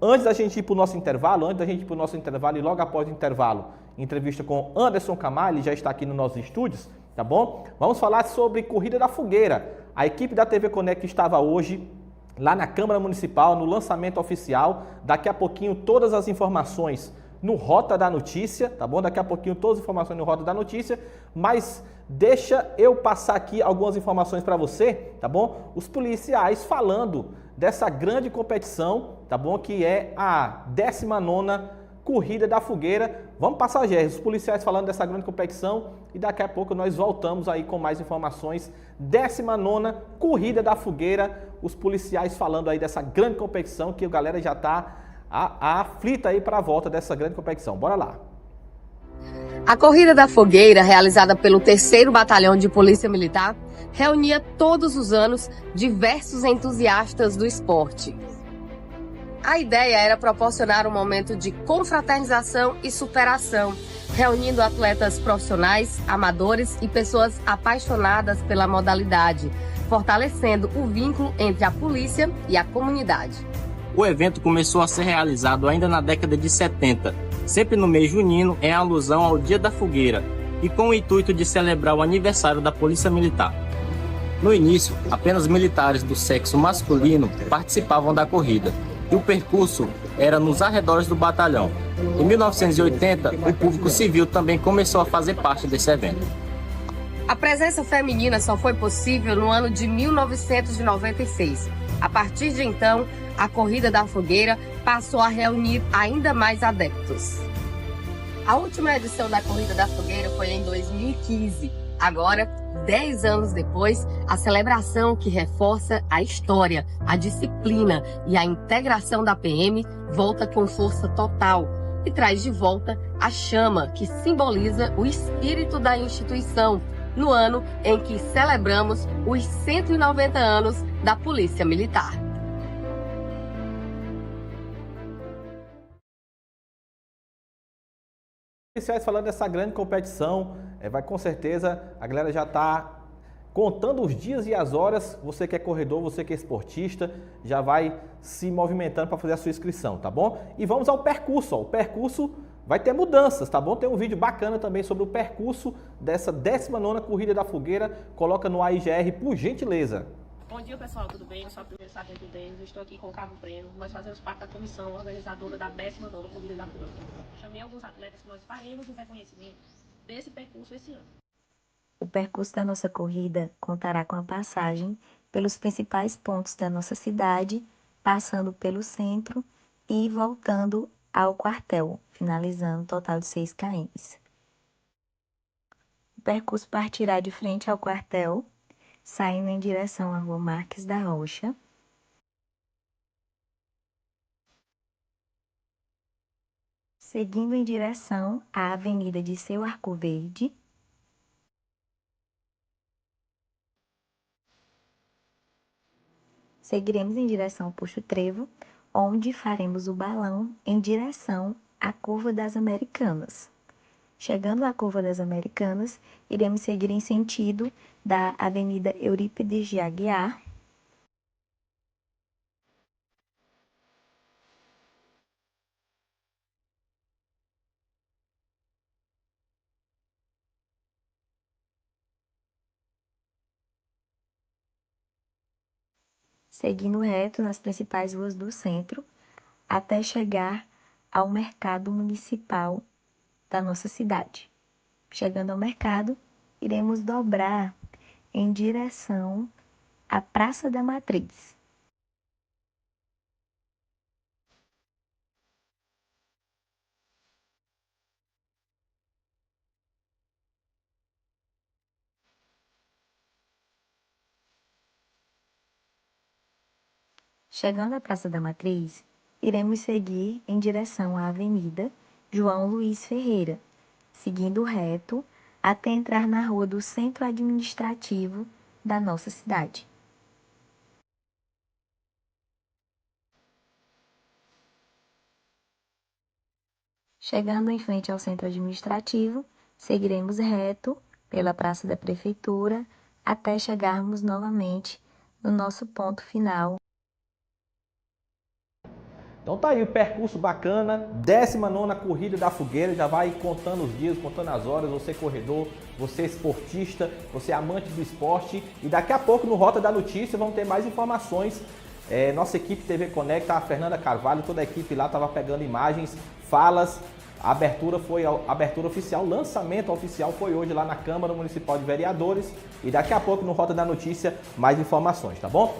Antes da gente ir para o nosso intervalo, e logo após o intervalo, entrevista com Anderson Camargo, ele já está aqui nos nossos estúdios, tá bom? Vamos falar sobre Corrida da Fogueira. A equipe da TV Conect estava hoje lá na Câmara Municipal, no lançamento oficial. Daqui a pouquinho todas as informações no Rota da Notícia, tá bom? Daqui a pouquinho todas as informações no Rota da Notícia, mas deixa eu passar aqui algumas informações para você, tá bom? Os policiais falando dessa grande competição, tá bom? Que é a 19ª Corrida da Fogueira. Vamos passar, Gerson, os policiais falando dessa grande competição e daqui a pouco nós voltamos aí com mais informações. 19ª Corrida da Fogueira, os policiais falando aí dessa grande competição que a galera já está aflita aí para a volta dessa grande competição. Bora lá. A Corrida da Fogueira, realizada pelo 3º Batalhão de Polícia Militar, reunia todos os anos diversos entusiastas do esporte. A ideia era proporcionar um momento de confraternização e superação, reunindo atletas profissionais, amadores e pessoas apaixonadas pela modalidade, fortalecendo o vínculo entre a polícia e a comunidade. O evento começou a ser realizado ainda na década de 70, sempre no mês junino, em alusão ao Dia da Fogueira, e com o intuito de celebrar o aniversário da Polícia Militar. No início, apenas militares do sexo masculino participavam da corrida, e o percurso era nos arredores do batalhão. Em 1980, o público civil também começou a fazer parte desse evento. A presença feminina só foi possível no ano de 1996. A partir de então, a Corrida da Fogueira passou a reunir ainda mais adeptos. A última edição da Corrida da Fogueira foi em 2015. Agora, 10 anos depois, a celebração que reforça a história, a disciplina e a integração da PM volta com força total e traz de volta a chama que simboliza o espírito da instituição no ano em que celebramos os 190 anos da Polícia Militar. Policiais falando dessa grande competição, vai com certeza, a galera já está contando os dias e as horas. Você que é corredor, você que é esportista, já vai se movimentando para fazer a sua inscrição, tá bom? E vamos ao percurso, ó. O percurso vai ter mudanças, tá bom? Tem um vídeo bacana também sobre o percurso dessa 19ª Corrida da Fogueira. Coloca no AIGR, por gentileza. Bom dia, pessoal, tudo bem? Eu sou a primeira sargento deles, estou aqui com o Cabo Breno. Nós fazemos parte da comissão organizadora da 19ª Corrida da Fogueira. Chamei alguns atletas que nós faremos o reconhecimento desse percurso esse ano. O percurso da nossa corrida contará com a passagem pelos principais pontos da nossa cidade, passando pelo centro e voltando ao quartel, finalizando um total de 6 km. O percurso partirá de frente ao quartel, saindo em direção à Rua Marques da Rocha, seguindo em direção à Avenida de Seu Arco Verde, seguiremos em direção ao Posto Trevo, onde faremos o balão em direção à Curva das Americanas. Chegando à Curva das Americanas, iremos seguir em sentido da Avenida Eurípides de Aguiar, seguindo reto nas principais ruas do centro, até chegar ao mercado municipal da nossa cidade. Chegando ao mercado, iremos dobrar em direção à Praça da Matriz. Chegando à Praça da Matriz, iremos seguir em direção à Avenida João Luiz Ferreira, seguindo reto até entrar na rua do Centro Administrativo da nossa cidade. Chegando em frente ao Centro Administrativo, seguiremos reto pela Praça da Prefeitura até chegarmos novamente no nosso ponto final. Então tá aí o percurso bacana, 19ª Corrida da Fogueira, já vai contando os dias, contando as horas, você corredor, você esportista, você amante do esporte, e daqui a pouco no Rota da Notícia vão ter mais informações. Nossa equipe TV Conecta, a Fernanda Carvalho, toda a equipe lá estava pegando imagens, falas. A abertura foi a abertura oficial, o lançamento oficial foi hoje lá na Câmara Municipal de Vereadores, e daqui a pouco no Rota da Notícia mais informações, tá bom?